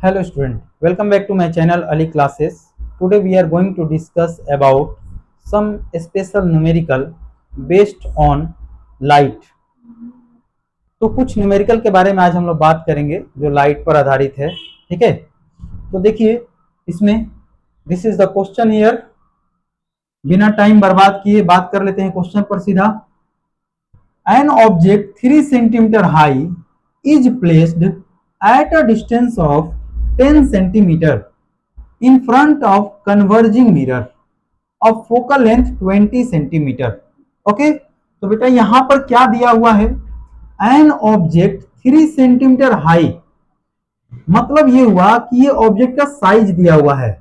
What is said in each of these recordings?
Hello student, welcome back to my channel Ali Classes. Today we are going to discuss about some special numerical based on light. तो कुछ numerical के बारे में आज हम लोग बात करेंगे जो लाइट पर आधारित है। ठीक है, तो देखिए इसमें this is the question here. बिना टाइम बर्बाद किए बात कर लेते हैं क्वेश्चन पर सीधा। An object 3 centimetre high is placed at a distance of 10 centimeter in front of converging mirror of focal length 20 centimeter. Okay, तो बेटा यहां पर क्या दिया हुआ है? एन ऑब्जेक्ट 3 सेंटीमीटर हाई, मतलब ये हुआ कि ये ऑब्जेक्ट का साइज दिया हुआ है।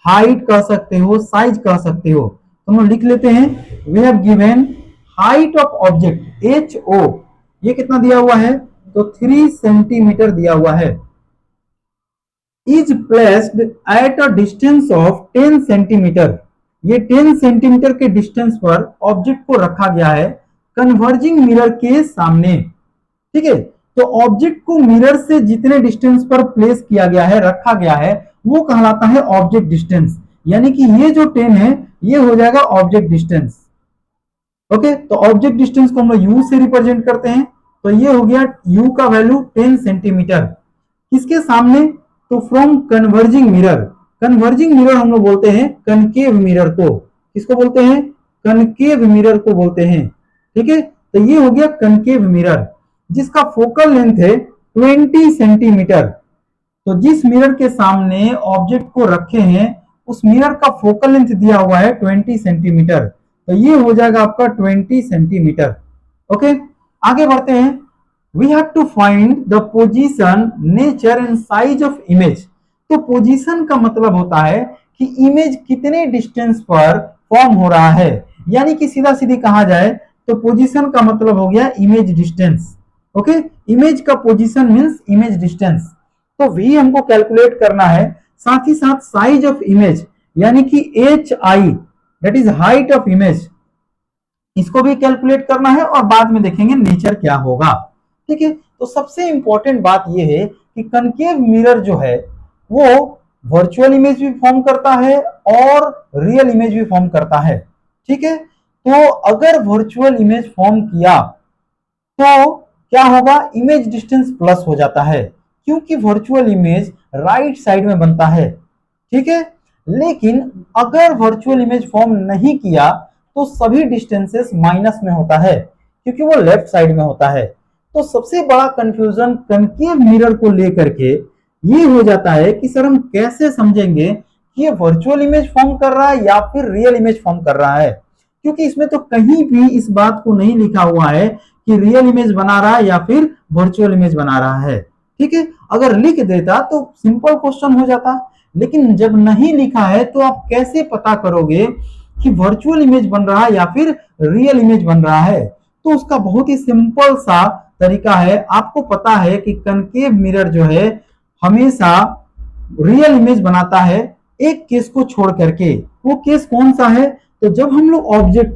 हाइट कह सकते हो, साइज कह सकते हो, तो हम लिख लेते हैं we have given height of object h o, ये कितना दिया हुआ है? तो 3 सेंटीमीटर दिया हुआ है। Is placed at a distance of 10 centimetre, ये 10 सेंटीमीटर के डिस्टेंस पर ऑब्जेक्ट को रखा गया है कन्वर्जिंग मिरर के सामने। ठीक है, तो ऑब्जेक्ट को मिरर से जितने डिस्टेंस पर प्लेस किया गया है, रखा गया है, वो कहलाता है ऑब्जेक्ट डिस्टेंस। यानी कि ये जो 10 है ये हो जाएगा ऑब्जेक्ट डिस्टेंस। ओके, तो ऑब्जेक्ट डिस्टेंस को हम लोग यू से रिप्रेजेंट करते हैं, तो ये हो गया u का वैल्यू 10 सेंटीमीटर। किसके सामने? तो from converging mirror. Converging mirror हम लोग बोलते हैं कनकेव मिरर को। किसको बोलते हैं? कनकेव मिरर को बोलते हैं। ठीक है, तो ये हो गया कनकेव मिरर जिसका फोकल लेंथ है 20 सेंटीमीटर। तो जिस मिरर के सामने ऑब्जेक्ट को रखे हैं उस मिरर का फोकल लेंथ दिया हुआ है 20 सेंटीमीटर, तो ये हो जाएगा आपका 20 सेंटीमीटर। ओके, आगे बढ़ते हैं। We have to find the position, nature and size of image. तो पोजीशन का मतलब होता है कि इमेज कितने डिस्टेंस पर फॉर्म हो रहा है, यानी कि सीधा सीधी कहा जाए तो पोजीशन का मतलब हो गया इमेज डिस्टेंस। ओके, इमेज का पोजीशन मींस इमेज डिस्टेंस। तो वी हमको कैलकुलेट करना है, साथ ही साथ साइज ऑफ इमेज यानी कि H I, that is height of image, इसको भी कैलकुलेट करना है और बाद में देखेंगे नेचर क्या होगा। ठीक है, तो सबसे इंपॉर्टेंट बात यह है कि कनकेव मिरर जो है वो वर्चुअल इमेज भी फॉर्म करता है और रियल इमेज भी फॉर्म करता है। ठीक है, तो अगर वर्चुअल इमेज फॉर्म किया तो क्या होगा? इमेज डिस्टेंस प्लस हो जाता है, क्योंकि वर्चुअल इमेज राइट साइड में बनता है। ठीक है, लेकिन अगर वर्चुअल इमेज फॉर्म नहीं किया तो सभी डिस्टेंसेस माइनस में होता है, क्योंकि वो लेफ्ट साइड में होता है। तो सबसे बड़ा कंफ्यूजन कनकेव मिरर को लेकर के ये हो जाता है कि सर हम कैसे समझेंगे कि ये वर्चुअल इमेज फॉर्म कर रहा है या फिर रियल इमेज फॉर्म कर रहा है, क्योंकि इसमें तो कहीं भी इस बात को नहीं लिखा हुआ है कि रियल इमेज बना रहा है या फिर वर्चुअल इमेज बना रहा है। ठीक है, अगर लिख देता तो सिंपल क्वेश्चन हो जाता, लेकिन जब नहीं लिखा है तो आप कैसे पता करोगे कि वर्चुअल इमेज बन रहा है या फिर रियल इमेज बन रहा है? तो उसका बहुत ही सिंपल सा तरीका है। आपको पता है कि कनकेव मिरर जो है हमेशा रियल इमेज बनाता है एक केस को छोड़ करके। वो केस कौन सा है? तो जब हम लोग ऑब्जेक्ट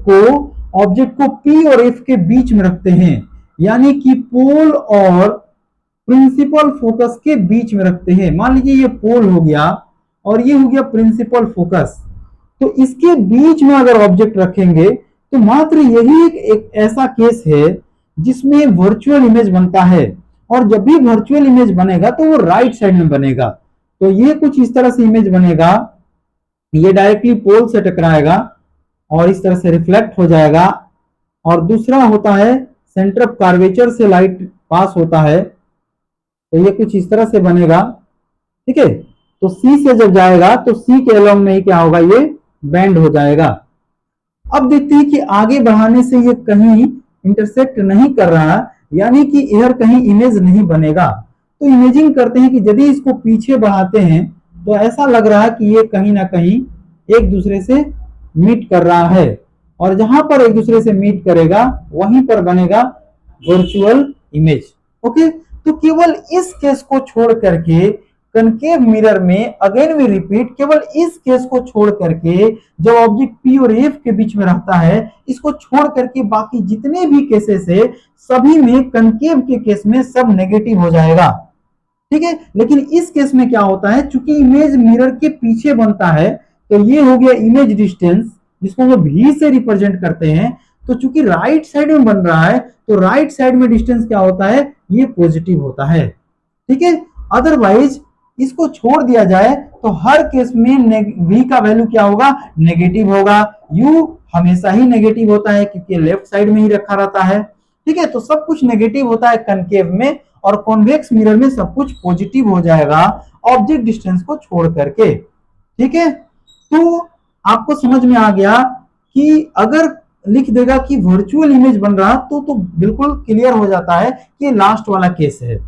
को P और F के बीच में रखते हैं, यानी कि पोल और प्रिंसिपल फोकस के बीच में रखते हैं। मान लीजिए ये पोल हो गया और ये हो गया प्रिंसिपल फोकस, तो इसके बीच में अगर ऑब्जेक्ट रखेंगे तो मात्र यही एक ऐसा केस है जिसमें वर्चुअल इमेज बनता है, और जब भी वर्चुअल इमेज बनेगा तो वो राइट साइड में बनेगा। तो ये कुछ इस तरह से इमेज बनेगा, ये डायरेक्टली पोल से टकराएगा और इस तरह से रिफ्लेक्ट हो जाएगा। और दूसरा होता है सेंटर ऑफ कर्वेचर से लाइट पास होता है, तो ये कुछ इस तरह से बनेगा। ठीक है, तो सी से जब जाएगा तो सी के अलोंग में ही क्या होगा? ये बैंड हो जाएगा। अब देखते हैं कि आगे बढ़ाने से ये कहीं इंटरसेक्ट नहीं कर रहा, यानी कि इधर कहीं इमेज नहीं बनेगा। तो इमेजिंग करते हैं कि यदि इसको पीछे बढ़ाते हैं तो ऐसा लग रहा है कि ये कहीं ना कहीं एक दूसरे से मीट कर रहा है, और जहां पर एक दूसरे से मीट करेगा वहीं पर बनेगा वर्चुअल इमेज। ओके, तो केवल इस केस को छोड़ करके कनकेव मिरर में, अगेन वी रिपीट, केवल इस केस को छोड़ करके जब ऑब्जेक्ट P और F के बीच में रहता है, इसको छोड़ करके बाकी जितने भी केसेस है सभी में, कनकेव के केस में सब नेगेटिव हो जाएगा। ठीक है। लेकिन इस केस में क्या होता है, चूंकि इमेज मिरर के पीछे बनता है, तो ये हो गया इमेज डिस्टेंस जिसको हम v से रिप्रेजेंट करते हैं। तो चूंकि राइट साइड में बन रहा है, तो राइट साइड में डिस्टेंस क्या होता है, ये पॉजिटिव होता है। ठीक है। अदरवाइज इसको छोड़ दिया जाए तो हर केस में v का वैल्यू क्या होगा, नेगेटिव होगा। u हमेशा ही नेगेटिव होता है क्योंकि लेफ्ट साइड में ही रखा रहता है। ठीक है। तो सब कुछ नेगेटिव होता है कनकेव में, और कॉन्वेक्स मिरर में सब कुछ पॉजिटिव हो जाएगा ऑब्जेक्ट डिस्टेंस को छोड़ करके। ठीक है। तो आपको समझ में आ गया कि अगर लिख देगा कि वर्चुअल इमेज बन रहा तो बिल्कुल क्लियर हो जाता है कि लास्ट वाला केस है।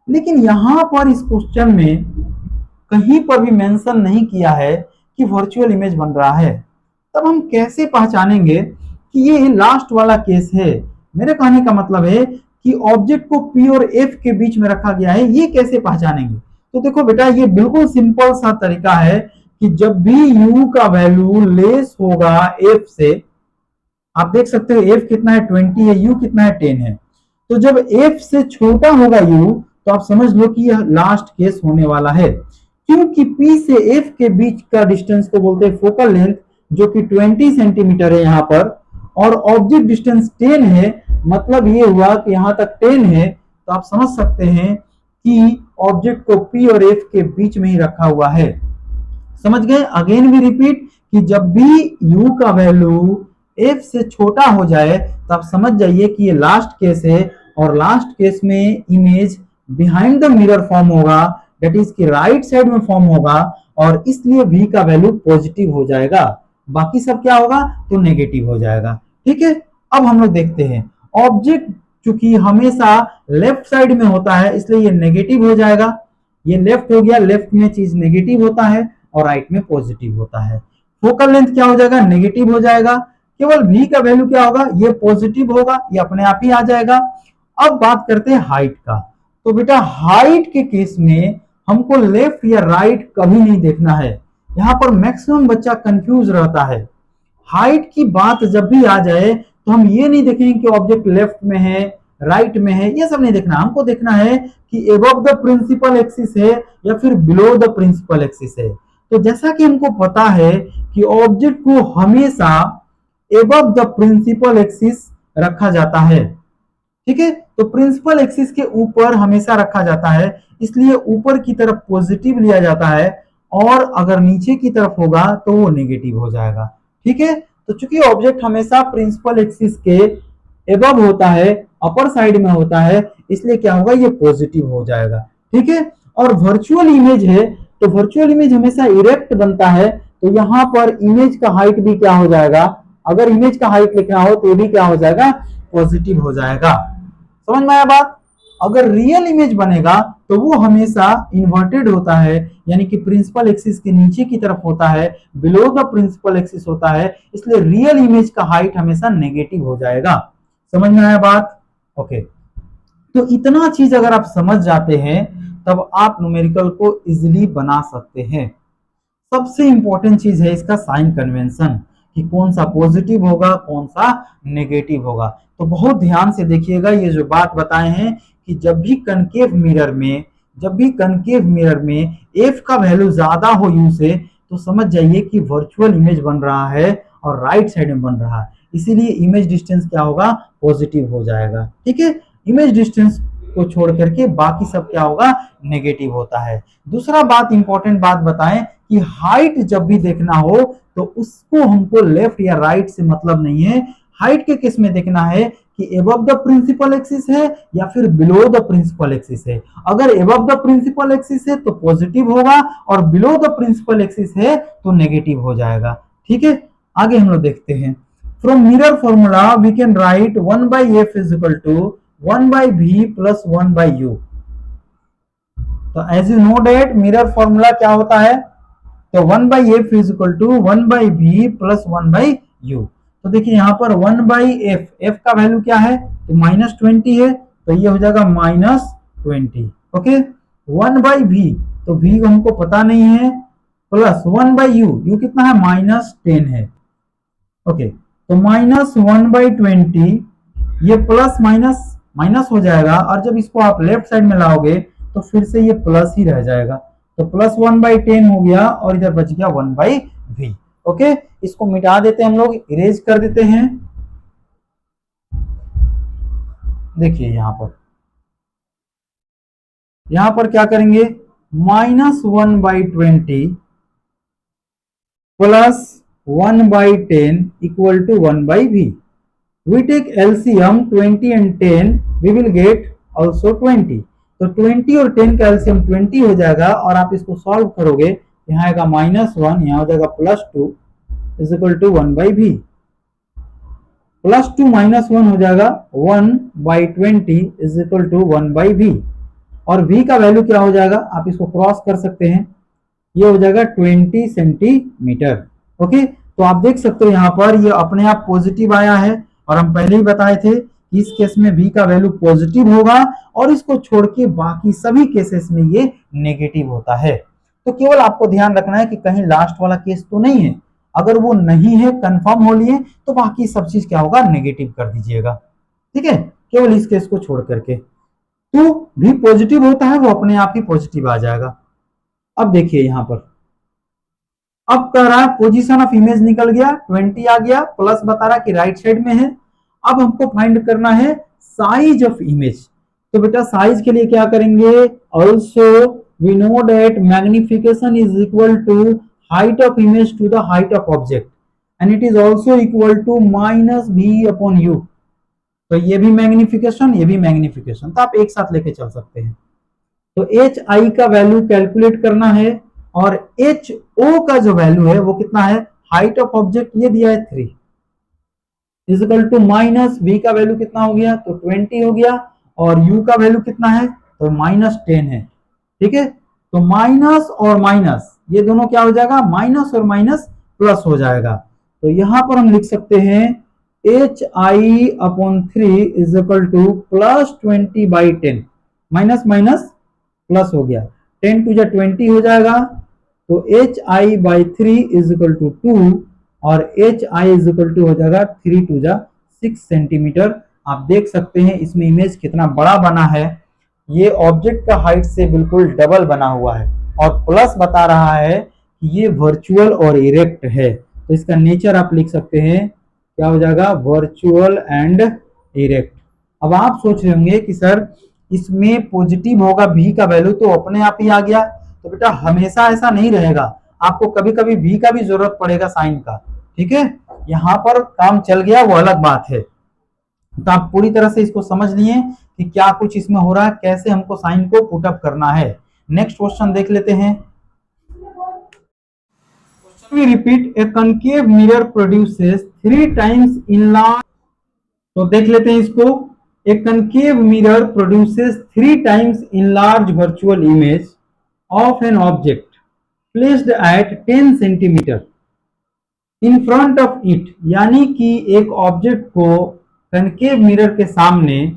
लेकिन यहां पर इस क्वेश्चन में कहीं पर भी मेंशन नहीं किया है कि वर्चुअल इमेज बन रहा है। तब हम कैसे पहचानेंगे कि ये लास्ट वाला केस है। मेरे कहने का मतलब है कि ऑब्जेक्ट को P और F के बीच में रखा गया है, ये कैसे पहचानेंगे। तो देखो बेटा, ये बिल्कुल सिंपल सा तरीका है कि जब भी U का वैल्यू लेस होगा F से, आप देख सकते हो F कितना है 20 है, U कितना है 10 है। तो जब F से छोटा होगा U, तो आप समझ लो कि यह लास्ट केस होने वाला है, क्योंकि P से F के बीच का डिस्टेंस को बोलते हैं फोकल लेंथ, जो कि 20 सेंटीमीटर है यहाँ पर, और ऑब्जेक्ट डिस्टेंस 10 है। मतलब ये हुआ कि यहाँ तक 10 है, तो आप समझ सकते हैं कि ऑब्जेक्ट को P और F के बीच में ही रखा हुआ है। समझ गए। अगेन भी रिपीट कि जब भी U का वैल्यू F से छोटा हो जाए तो आप समझ जाइए कि ये लास्ट केस है, और लास्ट केस में image behind the mirror form होगा, दैट इज कि राइट साइड में फॉर्म होगा, और इसलिए V का वैल्यू पॉजिटिव हो जाएगा। बाकी सब क्या होगा, तो नेगेटिव हो जाएगा। ठीक है। अब हम लोग देखते हैं, ऑब्जेक्ट चूंकि हमेशा लेफ्ट साइड में होता है इसलिए ये नेगेटिव हो जाएगा। ये लेफ्ट हो गया, लेफ्ट में चीज नेगेटिव होता है और राइट में पॉजिटिव होता है। फोकल लेंथ क्या हो जाएगा, नेगेटिव हो जाएगा। केवल v का वैल्यू क्या होगा, ये पॉजिटिव होगा, ये अपने आप ही आ जाएगा। अब बात करते हैं हाइट का। तो बेटा हाइट के केस में हमको लेफ्ट या राइट कभी नहीं देखना है। यहाँ पर मैक्सिमम बच्चा कंफ्यूज रहता है। हाइट की बात जब भी आ जाए तो हम ये नहीं देखेंगे कि ऑब्जेक्ट लेफ्ट में है, राइट में है, ये सब नहीं देखना। हमको देखना है कि एबव द प्रिंसिपल एक्सिस है या फिर बिलो द प्रिंसिपल एक्सिस है। तो जैसा कि हमको पता है कि ऑब्जेक्ट को हमेशा एबव द प्रिंसिपल एक्सिस रखा जाता है। ठीक है। तो प्रिंसिपल एक्सिस के ऊपर हमेशा रखा जाता है, इसलिए ऊपर की तरफ पॉजिटिव लिया जाता है, और अगर नीचे की तरफ होगा तो वो नेगेटिव हो जाएगा। ठीक है। तो चूंकि ऑब्जेक्ट हमेशा प्रिंसिपल एक्सिस के एबव होता है, अपर साइड में होता है, इसलिए क्या होगा, ये पॉजिटिव हो जाएगा। ठीक है। और वर्चुअल इमेज है तो वर्चुअल इमेज हमेशा इरेक्ट बनता है, तो यहाँ पर इमेज का हाइट भी क्या हो जाएगा, अगर इमेज का हाइट लिखना हो तो भी क्या हो जाएगा, पॉजिटिव हो जाएगा। समझ में आया बात। अगर रियल इमेज बनेगा तो वो हमेशा इन्वर्टेड होता है, यानी कि प्रिंसिपल एक्सिस के नीचे की तरफ होता है, बिलो द प्रिंसिपल एक्सिस होता है, इसलिए रियल इमेज का हाइट हमेशा नेगेटिव हो जाएगा। समझ में आया बात। ओके। तो इतना चीज अगर आप समझ जाते हैं तब आप न्यूमेरिकल को इजीली बना सकते हैं। सबसे इंपॉर्टेंट चीज है इसका साइन कन्वेंशन, कि कौन सा पॉजिटिव होगा कौन सा नेगेटिव होगा। तो बहुत ध्यान से देखिएगा, ये जो बात बताए हैं कि जब भी कनकेव मिरर में एफ का वैल्यू ज्यादा हो यू से, तो समझ जाइए कि वर्चुअल इमेज बन रहा है और राइट साइड में बन रहा है, इसीलिए इमेज डिस्टेंस क्या होगा, पॉजिटिव हो जाएगा। ठीक है। इमेज डिस्टेंस को छोड़ करके बाकी सब क्या होगा, नेगेटिव होता है। दूसरा बात, इंपॉर्टेंट बात बताएं कि हाइट जब भी देखना हो तो उसको हमको लेफ्ट या राइट से मतलब नहीं है। हाइट के केस में देखना है कि एबव द प्रिंसिपल एक्सिस है या फिर बिलो द प्रिंसिपल एक्सिस है। अगर एबव द प्रिंसिपल एक्सिस है तो पॉजिटिव होगा, और बिलो द प्रिंसिपल एक्सिस है तो नेगेटिव हो जाएगा। ठीक है। आगे हम लोग देखते हैं, from mirror formula we can write 1/f is equal to 1/v plus 1/u। तो as you know that mirror formula क्या होता है, तो 1/f is equal to 1/v plus 1/u। तो देखिए यहाँ पर 1/f, f का वैल्यू क्या है, तो -20 है, तो ये हो जाएगा -20। ओके। 1/v, तो v हमको पता नहीं है, प्लस 1/u, u कितना है, -10 है। ओके। तो -1/20, ये प्लस माइनस माइनस हो जाएगा, और जब इसको आप लेफ्ट साइड में लाओगे तो फिर से ये प्लस ही रह जाएगा, तो प्लस 1/10 हो गया और इधर बच गया 1/v। ओके, इसको मिटा देते हैं हम लोग, इरेज कर देते हैं। देखिए यहां पर क्या करेंगे, -1/20 plus 1/10 equal to 1/v। We take LCM 20 and 10, we will get also 20। तो 20 और 10 का LCM 20 हो जाएगा और आप इसको सॉल्व करोगे, यहाँ आएगा -1, यहाँ हो जाएगा +2 इज इक्वल टू 1/v। +2 -1 हो जाएगा 1/20 इज इक्वल टू 1/v। और v का वैल्यू क्या हो जाएगा, आप इसको क्रॉस कर सकते हैं, ये हो जाएगा 20 सेंटीमीटर। ओके, तो आप देख सकते हो यहाँ पर ये अपने आप पॉजिटिव आया है, और हम पहले ही बताए थे कि इस केस में v का वैल्यू पॉजिटिव होगा और इसको छोड़ के बाकी सभी केसेस में ये नेगेटिव होता है। तो केवल आपको ध्यान रखना है कि कहीं लास्ट वाला केस तो नहीं है, अगर वो नहीं है कंफर्म हो लिए तो बाकी सब चीज क्या होगा, नेगेटिव कर दीजिएगा। ठीक है, केवल इस केस को छोड़ करके, तो v पॉजिटिव होता है वो अपने आप ही पॉजिटिव आ जाएगा। अब देखिए यहाँ पर, अब कह रहा है पोजीशन ऑफ इमेज निकल गया, 20 आ गया, प्लस बता रहा कि राइट साइड में है। अब हमको फाइंड करना है साइज ऑफ इमेज। तो बेटा साइज के लिए क्या करेंगे, also we know that magnification is equal to height of image to the height of object and it is also equal to -v/u। तो ये भी मैग्निफिकेशन, ये भी मैग्निफिकेशन, तो आप एक साथ लेके चल सकते हैं। तो hi का वैल्यू कैलकुलेट करना है और ho का जो वैल्यू है वो कितना है, हाइट ऑफ ऑब्जेक्ट ये दिया है 3 इज इक्वल टू -v का वैल्यू कितना हो गया, तो 20 हो गया, और u का वैल्यू कितना है, तो -10 है। ठीक है, तो माइनस और माइनस ये दोनों क्या हो जाएगा, माइनस और माइनस प्लस हो जाएगा। तो यहां पर हम लिख सकते हैं hi/3 is equal to +20/10, minus minus plus हो गया, 10 टू 20 हो जाएगा, तो hi/3 इज इक्वल टू 2 और hi इज इक्वल टू हो जाएगा 3 टू 6 सेंटीमीटर। आप देख सकते हैं इसमें इमेज कितना बड़ा बना है, ये ऑब्जेक्ट का हाइट से बिल्कुल डबल बना हुआ है, और प्लस बता रहा है कि ये वर्चुअल और इरेक्ट है। तो इसका नेचर आप लिख सकते हैं, क्या हो जाएगा, वर्चुअल एंड इरेक्ट। अब आप सोच रहे होंगे कि सर इसमें पॉजिटिव होगा v का वैल्यू तो अपने आप ही आ गया, तो बेटा हमेशा ऐसा नहीं रहेगा, आपको कभी कभी v का भी जरूरत पड़ेगा साइन का। ठीक है, यहाँ पर काम चल गया वो अलग बात है। तो आप पूरी तरह से इसको समझ लिए कि क्या कुछ इसमें हो रहा है, कैसे हमको साइन को पुट अप करना है। नेक्स्ट क्वेश्चन देख लेते हैं। We repeat, a concave mirror produces 3 times enlarged। तो देख लेते हैं इसको, a concave mirror produces 3 times enlarged virtual image of an object placed at 10 centimeter in front of it। यानी कि एक ऑब्जेक्ट को कनकेव मिरर के सामने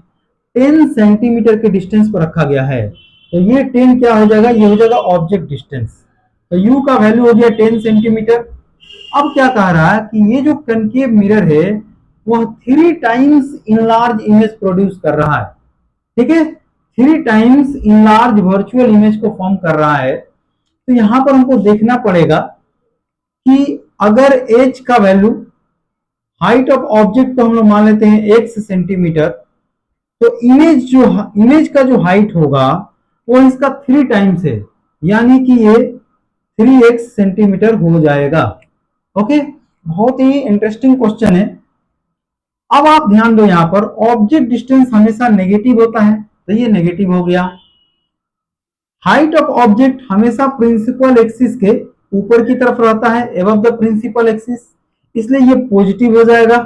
10 सेंटीमीटर के डिस्टेंस पर रखा गया है। तो ये 10 क्या हो जाएगा, ये हो जाएगा ऑब्जेक्ट डिस्टेंस, तो u का वैल्यू हो गया 10 सेंटीमीटर। अब क्या कह रहा है कि ये जो कनकेव मिरर है वह 3 टाइम्स इनलार्ज इमेज प्रोड्यूस कर रहा है। ठीक है, 3 टाइम्स इनलार्ज वर्चुअल इमेज को फॉर्म कर रहा है। तो यहां पर हमको देखना पड़ेगा कि अगर h का वैल्यू, हाइट ऑफ ऑब्जेक्ट को हम लोग मान लेते हैं x सेंटीमीटर, तो इमेज का जो हाइट होगा वो इसका 3 टाइम्स है, यानी कि ये 3x सेंटीमीटर हो जाएगा। ओके, बहुत ही इंटरेस्टिंग क्वेश्चन है। अब आप ध्यान दो, यहां पर ऑब्जेक्ट डिस्टेंस हमेशा नेगेटिव होता है, तो ये नेगेटिव हो गया। हाइट ऑफ ऑब्जेक्ट हमेशा प्रिंसिपल एक्सिस के ऊपर की तरफ रहता है, एबव द प्रिंसिपल एक्सिस, इसलिए ये पॉजिटिव हो जाएगा।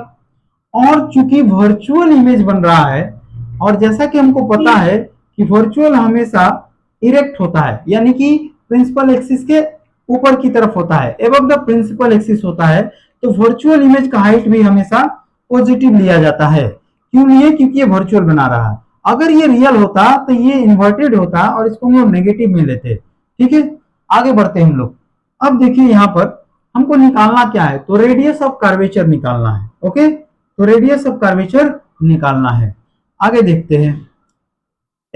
और चूंकि वर्चुअल इमेज बन रहा है, और जैसा कि हमको पता है कि वर्चुअल हमेशा इरेक्ट होता है, यानी कि प्रिंसिपल एक्सिस के ऊपर की तरफ होता है, एबव द प्रिंसिपल एक्सिस होता है, तो वर्चुअल इमेज का हाइट भी हमेशा पॉजिटिव लिया जाता है। क्यों लिए, क्योंकि ये वर्चुअल बना रहा है। अगर ये रियल होता तो ये इन्वर्टेड होता और इसको हम लोग नेगेटिव में लेते। ठीक है, आगे बढ़ते हैं हम लोग। अब देखिए यहाँ पर हमको निकालना क्या है, तो रेडियस ऑफ कर्वेचर निकालना है। ओके, तो रेडियस ऑफ कर्वेचर निकालना है। आगे देखते हैं,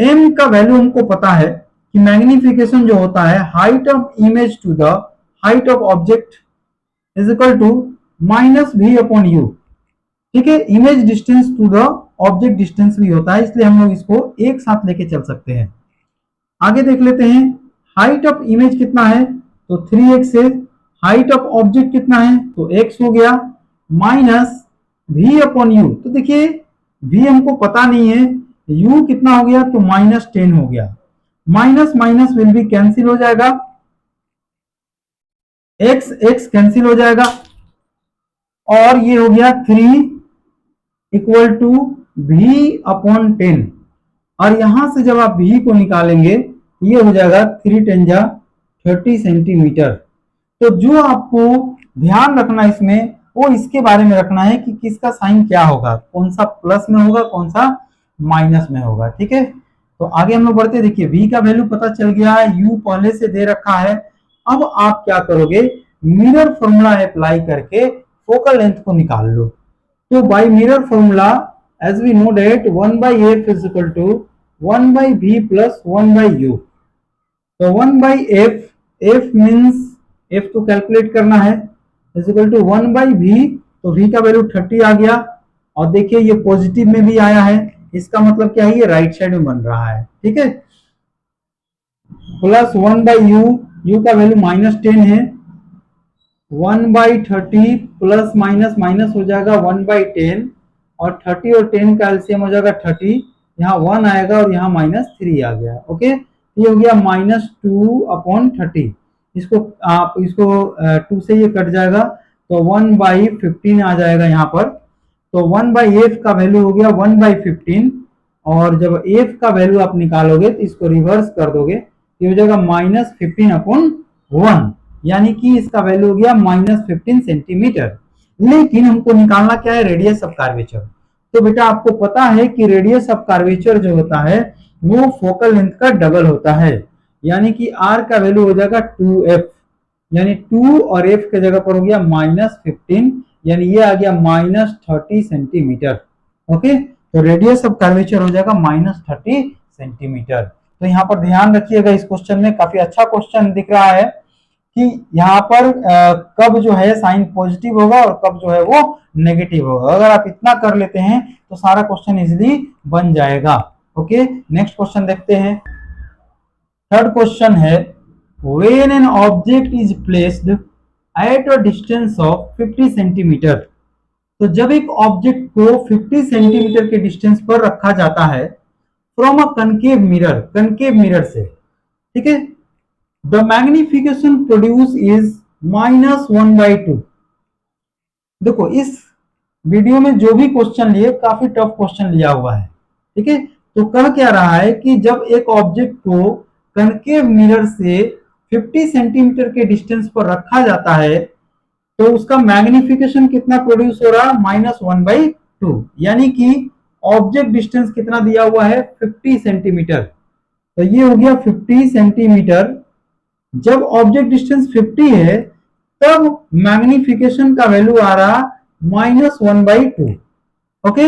m का वैल्यू हमको पता है कि मैग्निफिकेशन जो होता है height of image to the height of object is equal to minus v upon u. ठीक है, image distance to the object distance भी होता है, इसलिए हम लोग इसको एक साथ लेके चल सकते हैं। आगे देख लेते हैं, हाइट ऑफ इमेज कितना है, तो 3x है। हाइट ऑफ ऑब्जेक्ट कितना है, तो x हो गया, माइनस v अपॉन यू। तो देखिए v हमको पता नहीं है, u कितना हो गया, तो -10 हो गया। माइनस माइनस विल भी कैंसिल हो जाएगा, x x कैंसिल हो जाएगा, और ये हो गया 3 इक्वल टू v अपॉन 10। और यहां से जब आप v को निकालेंगे ये हो जाएगा 3 10 जा 30 सेंटीमीटर। तो जो आपको ध्यान रखना इसमें वो इसके बारे में रखना है कि किसका साइन क्या होगा, कौन सा प्लस में होगा कौन सा माइनस में होगा। ठीक है, तो आगे हम लोग बढ़ते, देखिए v का वैल्यू पता चल गया है, u पहले से दे रखा है। अब आप क्या करोगे, मिरर फॉर्मूला अप्लाई करके फोकल लेंथ को निकाल लो। तो by mirror formula as we know that 1/f is equal to 1/v plus 1/u। तो 1/f, f मीन्स f को कैलकुलेट करना है, इज इक्वल टू 1/v। तो v का वैल्यू 30 आ गया, और देखिए ये पॉजिटिव में भी आया है, इसका मतलब क्या है, ये राइट साइड में बन रहा है। ठीक है, प्लस 1/u, u का वैल्यू -10 है, 1/30 प्लस माइनस माइनस हो जाएगा 1/10, और 30 और 10 का एलसीएम हो जाएगा 30, यहाँ 1 आएगा और यहाँ -3 आ गया। ओके, ये हो गया -2 अपॉन 30। इसको आप इसको 2 से ये कट जाएगा, तो 1/15 आ जाएगा यहाँ पर। तो 1/f का वैल्यू हो गया 1/15, और जब f का वैल्यू आप निकालोगे तो इसको रिवर्स कर दोगे, ये हो जाएगा -15 अपॉन 1, यानी कि इसका वैल्यू हो गया -15 सेंटीमीटर। लेकिन हमको निकालना क्या है, रेडियस ऑफ कर्वेचर। तो बेटा आपको पता है कि रेडियस ऑफ कर्वेचर जो होता है वो फोकल लेंथ का डबल होता है, यानी कि r का वैल्यू हो जाएगा 2f, यानी 2 और f के जगह पर हो गया -15, यानी ये आ गया -30 सेंटीमीटर। ओके, तो रेडियस ऑफ कर्वेचर हो जाएगा -30 सेंटीमीटर। तो यहाँ पर ध्यान रखिएगा, इस क्वेश्चन में काफी अच्छा क्वेश्चन दिख रहा है कि यहाँ पर कब जो है साइन पॉजिटिव होगा और कब जो है वो नेगेटिव होगा। अगर आप इतना कर लेते हैं तो सारा क्वेश्चन इजीली बन जाएगा। ओके, नेक्स्ट क्वेश्चन देखते हैं। थर्ड क्वेश्चन है, when an object is placed at a distance of 50 centimetre. तो जब एक ऑब्जेक्ट को 50 सेंटीमीटर के डिस्टेंस पर रखा जाता है फ्रॉम अ कनकेव मिरर से, ठीक है, द मैग्निफिकेशन प्रोड्यूस इज -1/2। देखो इस वीडियो में जो भी क्वेश्चन लिए काफी टफ क्वेश्चन लिया हुआ है। ठीक है, तो कह क्या रहा है कि जब एक ऑब्जेक्ट को कनकेव मिरर से 50 सेंटीमीटर के डिस्टेंस पर रखा जाता है तो उसका मैग्निफिकेशन कितना प्रोड्यूस हो रहा है, -1/2, यानी कि ऑब्जेक्ट डिस्टेंस कितना दिया हुआ है, 50 सेंटीमीटर। तो ये हो गया 50 सेंटीमीटर। जब ऑब्जेक्ट डिस्टेंस 50 है तब मैग्निफिकेशन का वैल्यू आ रहा -1/2। ओके,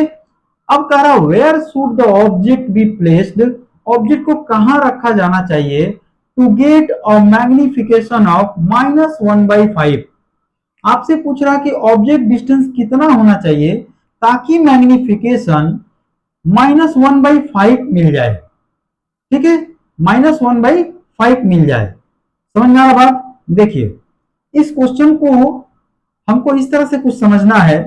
अब कह रहा where should the object be placed, ऑब्जेक्ट को कहां रखा जाना चाहिए to get a magnification of -1/5। आपसे पूछ रहा कि ऑब्जेक्ट डिस्टेंस कितना होना चाहिए ताकि मैग्निफिकेशन -1/5 मिल जाए। ठीक है, -1/5 मिल जाए। समझ में आ रहा बात? देखिए इस क्वेश्चन को हमको इस तरह से कुछ समझना है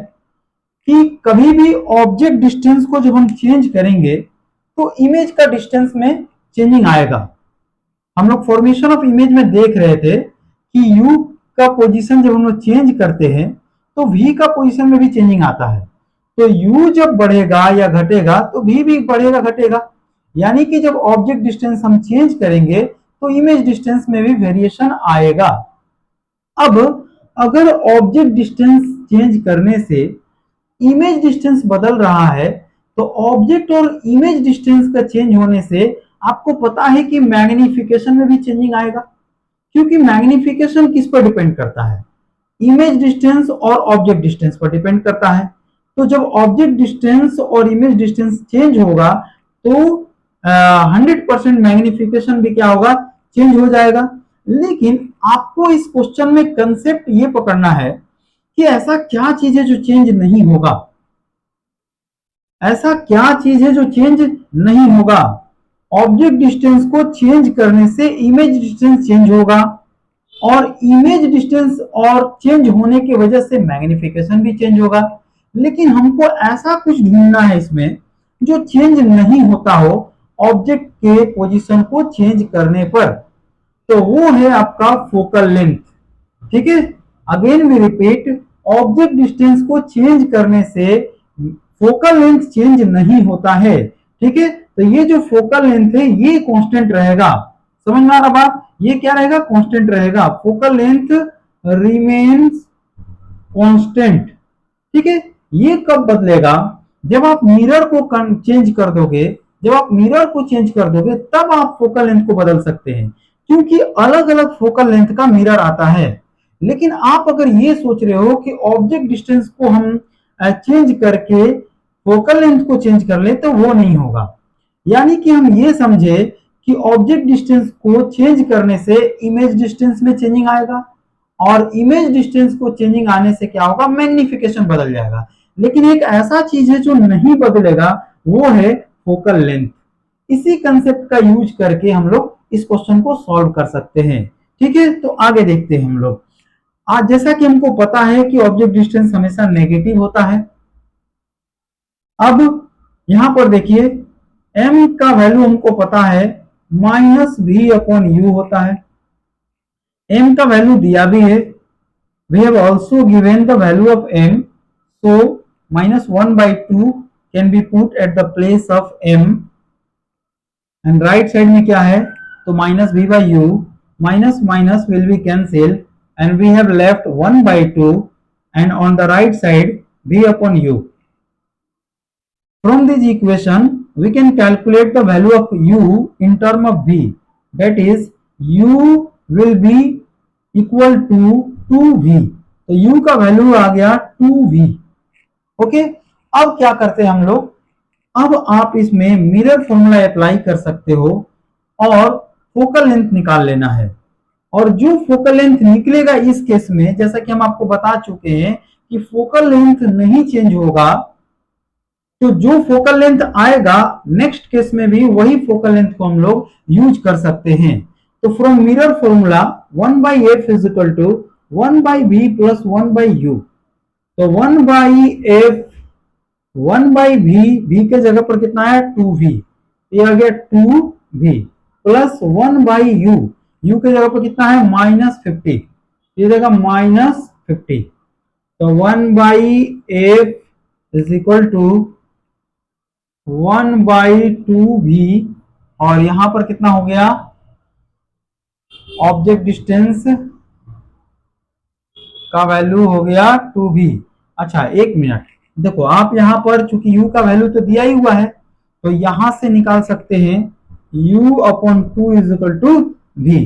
कि कभी भी ऑब्जेक्ट डिस्टेंस को जब हम चेंज करेंगे तो इमेज का डिस्टेंस में चेंजिंग आएगा। हम लोग फॉर्मेशन ऑफ इमेज में देख रहे थे कि u का पोजीशन जब हम लोग चेंज करते हैं तो v का पोजीशन में भी चेंजिंग आता है। तो u जब बढ़ेगा या घटेगा तो v भी बढ़ेगा घटेगा, यानी कि जब ऑब्जेक्ट डिस्टेंस हम चेंज करेंगे तो इमेज डिस्टेंस में भी वेरिएशन आएगा। अब अगर ऑब्जेक्ट डिस्टेंस चेंज करने से इमेज डिस्टेंस बदल रहा है तो ऑब्जेक्ट और इमेज डिस्टेंस का चेंज होने से आपको पता है कि मैग्निफिकेशन में भी चेंजिंग आएगा, क्योंकि मैग्निफिकेशन किस पर डिपेंड करता है, इमेज डिस्टेंस और ऑब्जेक्ट डिस्टेंस पर डिपेंड करता है। तो जब ऑब्जेक्ट डिस्टेंस और इमेज डिस्टेंस चेंज होगा तो 100% मैग्निफिकेशन भी क्या होगा, चेंज हो जाएगा। लेकिन आपको इस क्वेश्चन में कंसेप्ट ये पकड़ना है कि ऐसा क्या चीज है जो चेंज नहीं होगा, ऐसा क्या चीज है जो चेंज नहीं होगा। ऑब्जेक्ट डिस्टेंस को चेंज करने से इमेज डिस्टेंस चेंज होगा, और इमेज डिस्टेंस और चेंज होने की वजह से मैग्निफिकेशन भी चेंज होगा। लेकिन हमको ऐसा कुछ ढूंढना है इसमें जो चेंज नहीं होता हो ऑब्जेक्ट के पोजीशन को चेंज करने पर, तो वो है आपका फोकल लेंथ। ठीक है, again we repeat, object distance को चेंज करने से फोकल लेंथ चेंज नहीं होता है। ठीक है, तो ये जो फोकल लेंथ है ये कांस्टेंट रहेगा। समझ में आ रहा बात, ये क्या रहेगा, कांस्टेंट रहेगा। Focal length remains constant. ठीक है, ये कब बदलेगा, जब आप मिरर को चेंज कर दोगे, जब आप मिरर को चेंज कर दोगे तब आप फोकल लेंथ को बदल सकते हैं, क्योंकि अलग अलग फोकल लेंथ का मिरर आता है। लेकिन आप अगर ये सोच रहे हो कि ऑब्जेक्ट डिस्टेंस को हम चेंज करके फोकल लेंथ को चेंज कर ले, तो वो नहीं होगा। यानी कि हम ये समझे कि ऑब्जेक्ट डिस्टेंस को चेंज करने से इमेज डिस्टेंस में चेंजिंग आएगा, और इमेज डिस्टेंस को चेंजिंग आने से क्या होगा, मैग्निफिकेशन बदल जाएगा। लेकिन एक ऐसा चीज है जो नहीं बदलेगा, वो है फोकल लेंथ। इसी कंसेप्ट का यूज करके हम लोग इस क्वेश्चन को सॉल्व कर सकते हैं। ठीक है, तो आगे देखते हैं हम लोग। आज जैसा कि हमको पता है कि ऑब्जेक्ट डिस्टेंस हमेशा नेगेटिव होता है। अब यहां पर देखिए, m का वैल्यू हमको पता है -v/u होता है। m का वैल्यू दिया भी है, we have also given the value of m, so -1/2 can be put at the place of m, and right side में क्या है, तो -v/u, minus minus will be cancelled and we have left 1/2, and on the right side v/u. From this equation we can calculate the value of u in term of v, that is u will be equal to 2v। तो u का value आ गया 2v। Okay, अब क्या करते हैं हम लोग, अब आप इसमें मिरर फॉर्मूला अप्लाई कर सकते हो और फोकल लेंथ निकाल लेना है। और जो फोकल लेंथ निकलेगा इस केस में, जैसा कि हम आपको बता चुके हैं कि फोकल लेंथ नहीं चेंज होगा, तो जो फोकल लेंथ आएगा नेक्स्ट केस में भी वही फोकल लेंथ को हम लोग यूज कर सकते हैं। तो from mirror formula 1/f is equal to 1/v plus 1/u। तो 1/f 1/v, v के जगह पर कितना है 2v, ये आ गया 2v प्लस 1/u, u के जगह पर कितना है -50, ये जगह -50। तो 1/f is equal to 1/2v, और यहां पर कितना हो गया, ऑब्जेक्ट डिस्टेंस का वैल्यू हो गया 2v। अच्छा एक मिनट, देखो आप यहां पर चूंकि u का वैल्यू तो दिया ही हुआ है, तो यहां से निकाल सकते हैं u/2 is equal to v।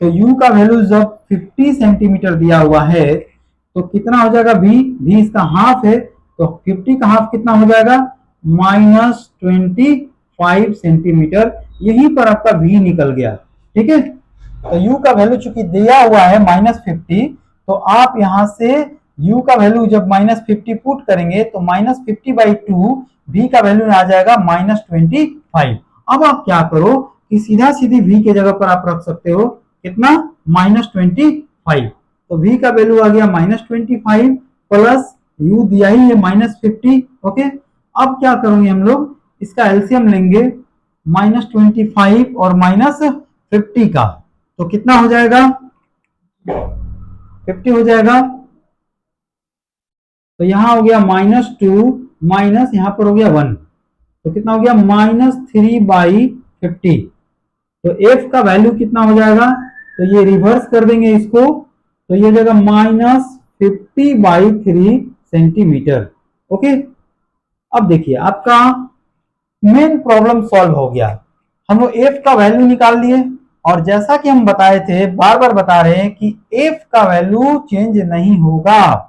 तो u का वैल्यू जब 50 सेंटीमीटर दिया हुआ है तो कितना हो जाएगा v इसका हाफ है, तो 50 का हाफ कितना हो जाएगा -25 सेंटीमीटर। यहीं पर आपका v निकल गया। ठीक है, तो u का वैल्यू चूंकि दिया हुआ है -50, तो आप यहां से u का वैल्यू जब -50 पुट करेंगे तो -50/2 v का वैल्यू आ जाएगा -25। अब आप क्या करो कि सीधा सीधी v के जगह पर आप रख सकते हो कितना, -25। तो v का वैल्यू आ गया -25 प्लस u दिया ही है -50। ओके, अब क्या करेंगे हम लोग, इसका एलसीएम लेंगे -25 और -50 का, तो कितना हो जाएगा 50 हो जाएगा। तो यहां हो गया -2 माइनस यहां पर हो गया 1, तो कितना हो गया -3/50। तो f का वैल्यू कितना हो जाएगा, तो ये रिवर्स कर देंगे इसको, तो ये जगह -50/3 सेंटीमीटर। ओके, अब देखिए आपका मेन प्रॉब्लम सॉल्व हो गया। हम लोग f का वैल्यू निकाल लिए, और जैसा कि हम बताए थे, बार बार बता रहे हैं कि f का वैल्यू चेंज नहीं होगा।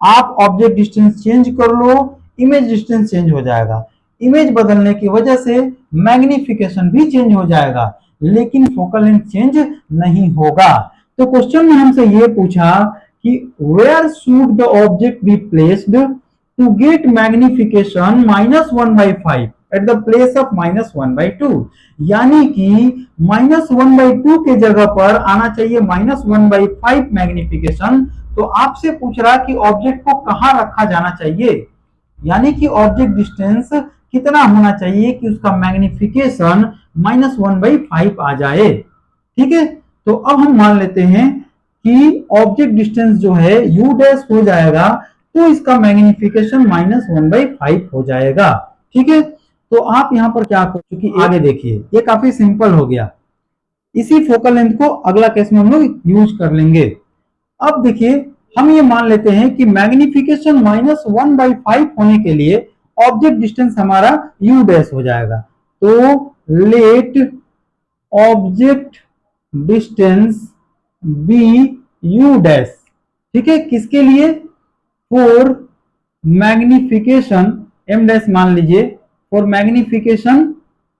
आप ऑब्जेक्ट डिस्टेंस चेंज कर लो, इमेज डिस्टेंस चेंज हो जाएगा। इमेज बदलने की वजह से मैग्निफिकेशन भी चेंज हो जाएगा, लेकिन फोकल लेंथ चेंज नहीं होगा। तो क्वेश्चन में हमसे ये पूछा कि where should the object be placed to get magnification -1/5 at the place of -1/2, यानी कि -1/2 के जगह पर आना चाहिए -1/5 मैग्निफिकेशन। तो आपसे पूछ रहा कि ऑब्जेक्ट को कहां रखा जाना चाहिए, यानी कि ऑब्जेक्ट डिस्टेंस कितना होना चाहिए कि उसका मैग्निफिकेशन -1/5 आ जाए। ठीक है, तो अब हम मान लेते हैं कि ऑब्जेक्ट डिस्टेंस जो है u डैश हो जाएगा, तो इसका मैग्निफिकेशन -1/5 हो जाएगा। ठीक है, तो आप यहां पर क्या करो, क्योंकि आगे देखिए ये काफी सिंपल हो गया। इसी फोकल लेंथ को अगला केस में हम लोग यूज कर लेंगे। अब देखिए हम ये मान लेते हैं कि मैग्निफिकेशन -1/5 होने के लिए ऑब्जेक्ट डिस्टेंस हमारा u डैश हो जाएगा। तो let object distance be u dash. ठीक है, किसके लिए? फॉर मैग्निफिकेशन m डैश मान लीजिए, फॉर मैग्निफिकेशन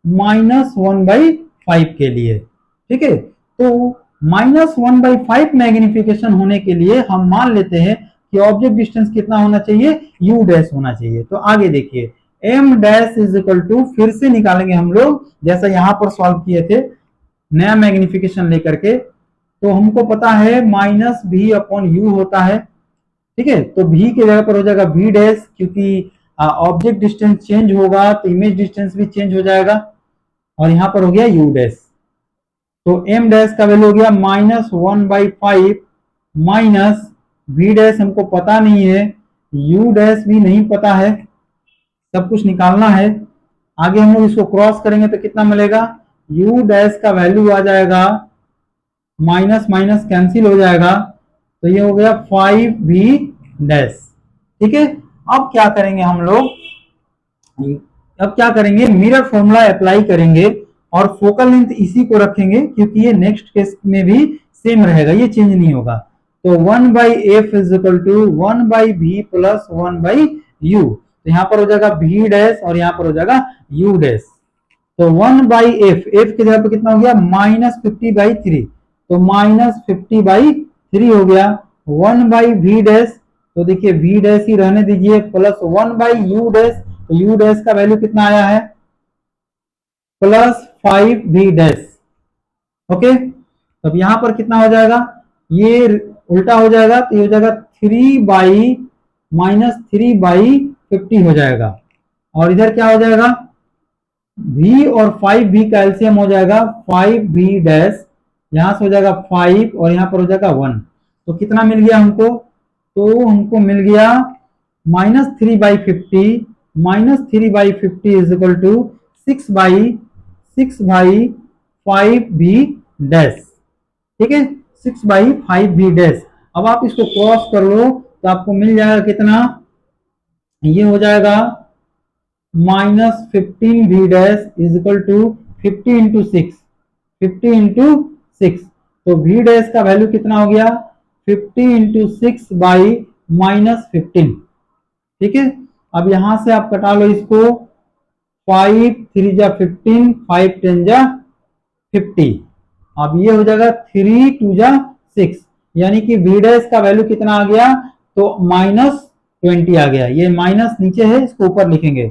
-1/5 के लिए। ठीक है, तो -1/5 मैग्निफिकेशन होने के लिए हम मान लेते हैं कि ऑब्जेक्ट डिस्टेंस कितना होना चाहिए, u डैश होना चाहिए। तो आगे देखिए m dash is equal to, फिर से निकालेंगे हम लोग जैसा यहां पर सॉल्व किए थे नया मैग्निफिकेशन लेकर के। तो हमको पता है -v/u होता है। ठीक है, तो v की जगह पर हो जाएगा v डैश, क्योंकि ऑब्जेक्ट डिस्टेंस चेंज होगा तो इमेज डिस्टेंस भी चेंज हो जाएगा, और यहां पर हो गया u डैश। तो m डैश का वैल्यू हो गया -1/5 माइनस v डैश हमको पता नहीं है, u डैश भी नहीं पता है, सब कुछ निकालना है। आगे हम लोग इसको क्रॉस करेंगे तो कितना मिलेगा, u डैश का वैल्यू आ जाएगा, माइनस माइनस कैंसिल हो जाएगा, तो ये हो गया 5v डैश। ठीक है, अब क्या करेंगे हम लोग, अब क्या करेंगे, मिरर फॉर्मूला अप्लाई करेंगे और फोकल लेंथ इसी को रखेंगे, क्योंकि ये नेक्स्ट केस में भी सेम रहेगा, ये चेंज नहीं होगा। तो 1/f is equal to 1/v plus 1/u। तो यहाँ पर हो जाएगा v डैश और यहाँ पर हो जाएगा u डैश। तो 1/f, f की जगह पर कितना हो गया -50/3, तो -50/3 हो गया। 1/v डैश, तो देखिए v डैश ही रहने दीजिए, प्लस 1/u डैश, तो u डैश का वैल्यू कितना आया है, +5v डैश। ओके, अब यहां पर कितना हो जाएगा, ये उल्टा हो जाएगा, तो ये हो जाएगा 3/-3/50 हो जाएगा, और इधर क्या हो जाएगा, v और 5v का एलसीएम हो जाएगा 5v डैश, यहां से हो जाएगा 5 और यहां पर हो जाएगा 1। तो कितना मिल गया हमको, तो हमको मिल गया -3/50, -3/50 is equal to 6/5v dash. ठीक है, 6/5v डैश। अब आप इसको क्रॉस कर लो तो आपको मिल जाएगा कितना, ये हो जाएगा -15v dash is equal to 50 into 6, 50 into 6। तो v डैश का वैल्यू कितना हो गया, 50 इंटू 6/-15। ठीक है, अब यहां से आप कटा लो इसको, 5 3 जा 15, 5 10 जा 50। अब ये हो जाएगा 3 2 जा 6, यानी कि v डैश का वैल्यू कितना आ गया, तो -20 आ गया। ये माइनस नीचे है, इसको ऊपर लिखेंगे,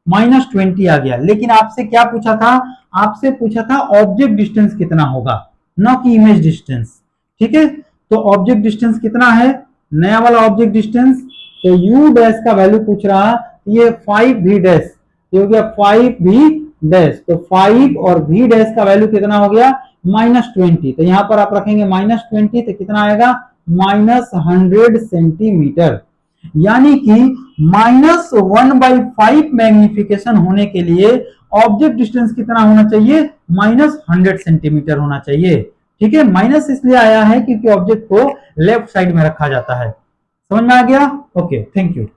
-20 आ गया। लेकिन आपसे क्या पूछा था, आपसे पूछा था ऑब्जेक्ट डिस्टेंस कितना होगा, न कि इमेज डिस्टेंस। ठीक है, तो ऑब्जेक्ट डिस्टेंस कितना है, नया वाला ऑब्जेक्ट डिस्टेंस, तो u डैश का वैल्यू पूछ रहा, ये 5v डैश, ये हो गया 5v डैश। तो 5 और v डैश का वैल्यू कितना हो गया, -20। तो यहां पर आप रखेंगे -20, तो कितना आएगा, -100 सेंटीमीटर। यानी कि -1/5 मैग्निफिकेशन होने के लिए ऑब्जेक्ट डिस्टेंस कितना होना चाहिए, -100 सेंटीमीटर होना चाहिए। ठीक है, माइनस इसलिए आया है क्योंकि ऑब्जेक्ट को लेफ्ट साइड में रखा जाता है। समझ में आ गया? Okay, thank you.